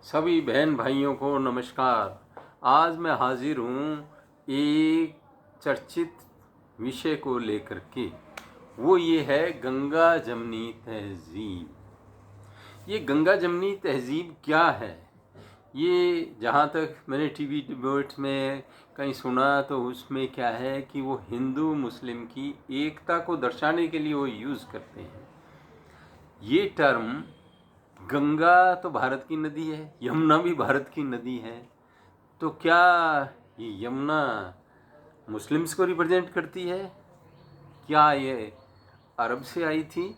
सभी बहन भाइयों को नमस्कार। आज मैं हाजिर हूँ एक चर्चित विषय को लेकर के। वो ये है गंगा जमनी तहजीब। ये गंगा जमनी तहजीब क्या है? ये जहाँ तक मैंने टीवी डिबेट में कहीं सुना तो उसमें क्या है कि वो हिंदू मुस्लिम की एकता को दर्शाने के लिए वो यूज़ करते हैं। ये टर्म गंगा तो भारत की नदी है, यमुना भी भारत की नदी है, तो क्या ये यमुना मुस्लिम्स को रिप्रेजेंट करती है? क्या ये अरब से आई थी?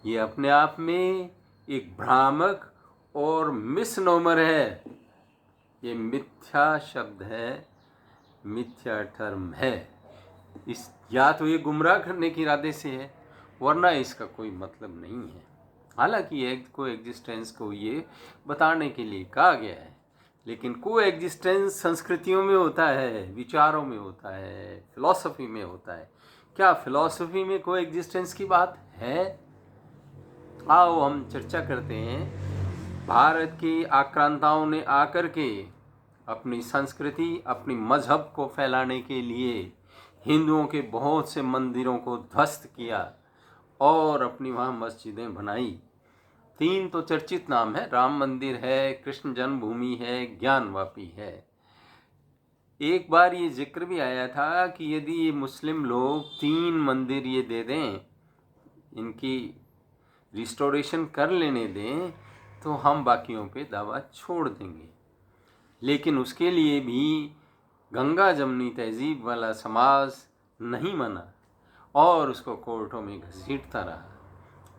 ये अपने आप में एक भ्रामक और मिसनोमर है। ये मिथ्या शब्द है, मिथ्या टर्म है। इस या तो ये गुमराह करने के इरादे से है, वरना इसका कोई मतलब नहीं है। हालांकि एक को एग्जिस्टेंस को ये बताने के लिए कहा गया है, लेकिन को एग्जिस्टेंस संस्कृतियों में होता है, विचारों में होता है, फिलॉसफी में होता है। क्या फिलॉसफी में को एग्जिस्टेंस की बात है? आओ हम चर्चा करते हैं। भारत के आक्रांताओं ने आकर के अपनी संस्कृति, अपनी मजहब को फैलाने के लिए हिंदुओं के बहुत से मंदिरों को ध्वस्त किया और अपनी वहाँ मस्जिदें बनाई। 3 तो चर्चित नाम है, राम मंदिर है, कृष्ण जन्मभूमि है, ज्ञानवापी है। एक बार ये जिक्र भी आया था कि यदि ये मुस्लिम लोग 3 मंदिर ये दे दें, इनकी रिस्टोरेशन कर लेने दें, तो हम बाकियों पे दावा छोड़ देंगे। लेकिन उसके लिए भी गंगा जमनी तहजीब वाला समाज नहीं माना और उसको कोर्टों में घसीटता रहा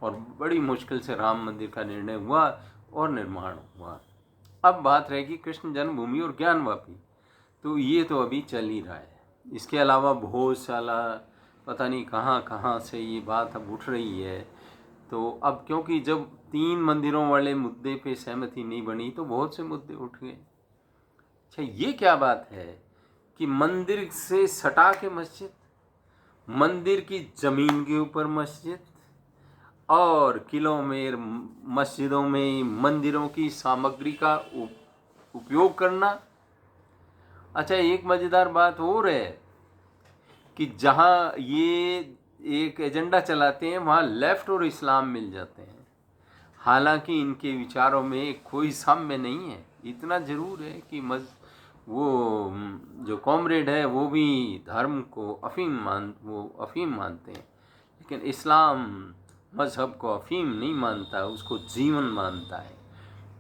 और बड़ी मुश्किल से राम मंदिर का निर्णय हुआ और निर्माण हुआ। अब बात रहेगी कृष्ण जन्मभूमि और ज्ञानवापी, तो ये तो अभी चल ही रहा है। इसके अलावा भोजशाला, पता नहीं कहाँ कहाँ से ये बात अब उठ रही है। तो अब क्योंकि जब 3 मंदिरों वाले मुद्दे पे सहमति नहीं बनी तो बहुत से मुद्दे उठ गए। अच्छा, ये क्या बात है कि मंदिर से सटा के मस्जिद, मंदिर की जमीन के ऊपर मस्जिद, और किलों में मस्जिदों में मंदिरों की सामग्री का उपयोग करना। अच्छा, एक मज़ेदार बात और है कि जहाँ ये एक एजेंडा चलाते हैं वहाँ लेफ्ट और इस्लाम मिल जाते हैं। हालांकि इनके विचारों में कोई साम्य नहीं है। इतना ज़रूर है कि वो जो कॉमरेड है वो भी धर्म को अफीम मानते हैं, लेकिन इस्लाम मज़हब को अफीम नहीं मानता, उसको जीवन मानता है।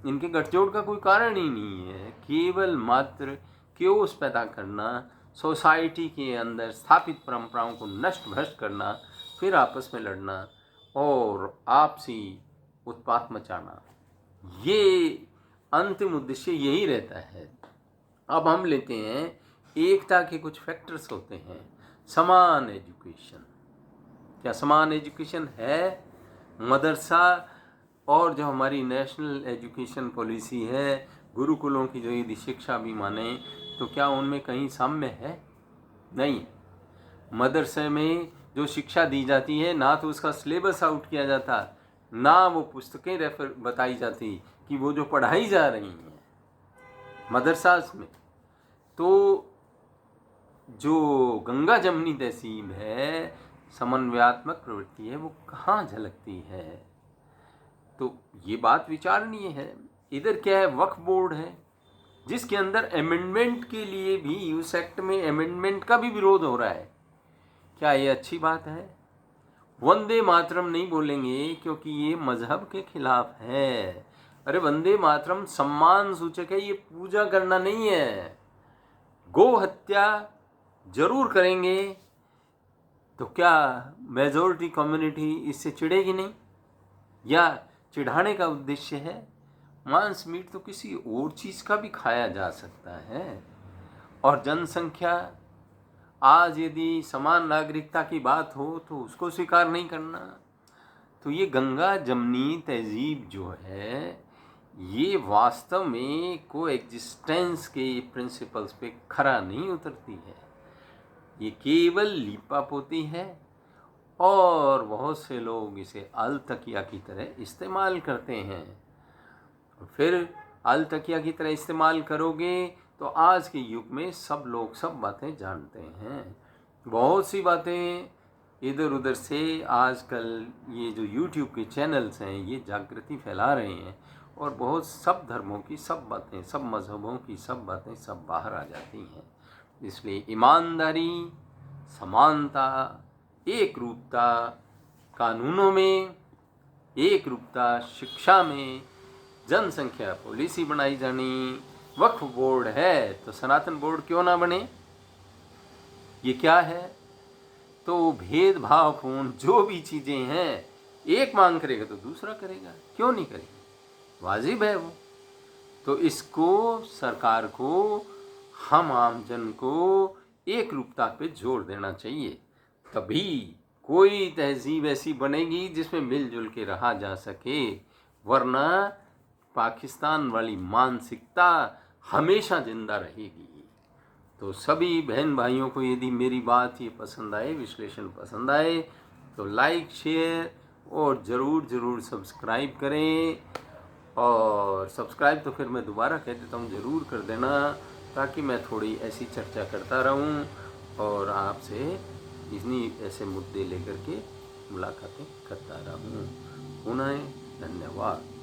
इनके गठजोड़ का कोई कारण ही नहीं है, केवल मात्र क्योस पैदा करना, सोसाइटी के अंदर स्थापित परंपराओं को नष्ट भ्रष्ट करना, फिर आपस में लड़ना और आपसी उत्पात मचाना। ये अंतिम उद्देश्य यही रहता है। अब हम लेते हैं एकता के कुछ फैक्टर्स होते हैं। समान एजुकेशन। क्या समान एजुकेशन है? मदरसा और जो हमारी नेशनल एजुकेशन पॉलिसी है, गुरुकुलों की जो यदि शिक्षा भी माने, तो क्या उनमें कहीं साम्य है? नहीं। मदरसे में जो शिक्षा दी जाती है, ना तो उसका सिलेबस आउट किया जाता, ना वो पुस्तकें रेफर बताई जाती कि वो जो पढ़ाई जा रही हैं मदरसास में। तो जो गंगा जमनी तहसीब है, समन्वयात्मक प्रवृत्ति है, वो कहाँ झलकती है? तो ये बात विचारणीय है। इधर क्या है? वक्फ बोर्ड है, जिसके अंदर अमेंडमेंट के लिए भी, उस एक्ट में अमेंडमेंट का भी विरोध हो रहा है। क्या ये अच्छी बात है? वंदे मातरम नहीं बोलेंगे क्योंकि ये मजहब के खिलाफ है। अरे वंदे मातरम सम्मान सूचक है, ये पूजा करना नहीं है। गो हत्या जरूर करेंगे तो क्या मेजॉरिटी कम्युनिटी इससे चिढ़ेगी नहीं? या चिढ़ाने का उद्देश्य है? मांस मीट तो किसी और चीज़ का भी खाया जा सकता है। और जनसंख्या, आज यदि समान नागरिकता की बात हो तो उसको स्वीकार नहीं करना। तो ये गंगा जमनी तहजीब जो है, ये वास्तव में को एग्जिस्टेंस के प्रिंसिपल्स पे खरा नहीं उतरती है। ये केवल लीपापोती है और बहुत से लोग इसे अल तकिया की तरह इस्तेमाल करते हैं। फिर अल तकिया की तरह इस्तेमाल करोगे तो आज के युग में सब लोग सब बातें जानते हैं। बहुत सी बातें इधर उधर से आजकल ये जो YouTube के चैनल्स हैं ये जागृति फैला रहे हैं और बहुत सब धर्मों की सब बातें, सब मज़हबों की सब बातें सब बाहर आ जाती हैं। इसलिए ईमानदारी, समानता, एक रूपता कानूनों में, एक रूपता शिक्षा में, जनसंख्या पॉलिसी बनाई जानी, वक्फ बोर्ड है तो सनातन बोर्ड क्यों ना बने। ये क्या है? तो भेदभावपूर्ण जो भी चीज़ें हैं, एक मांग करेगा तो दूसरा करेगा, क्यों नहीं करेगा, वाजिब है वो। तो इसको सरकार को, हम आम जन को एक रूपता पे जोर देना चाहिए, तभी कोई तहजीब ऐसी बनेगी जिसमें मिलजुल के रहा जा सके, वरना पाकिस्तान वाली मानसिकता हमेशा जिंदा रहेगी। तो सभी बहन भाइयों को यदि मेरी बात ये पसंद आए, विश्लेषण पसंद आए, तो लाइक, शेयर और ज़रूर सब्सक्राइब करें। और सब्सक्राइब तो फिर मैं दोबारा कह देता हूँ, ज़रूर कर देना, ताकि मैं थोड़ी ऐसी चर्चा करता रहूँ और आपसे इतनी ऐसे मुद्दे लेकर के मुलाकातें करता रहूँ। पुनः धन्यवाद।